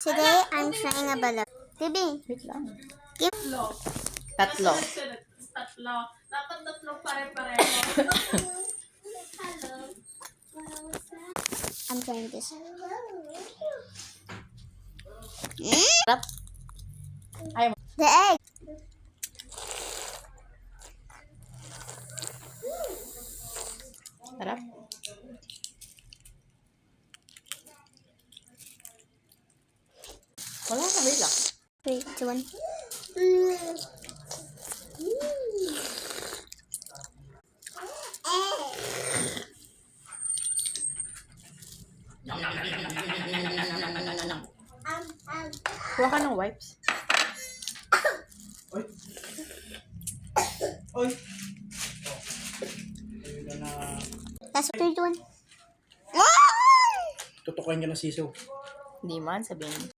Today, I'm trying a balot. Bibi, Wait lang. give. Tatlo. Tatlo. Dapat tatlo pare-pareho. I'm trying this. Sarap. Ayaw mo. The egg. Sarap. Wala ka, wait lang. 3, 2, 1. Kuha ka ng wipes. Oy. Oy. That's 3, 2, 1. Tutukuin ka ng siso. Hindi man, sabihin.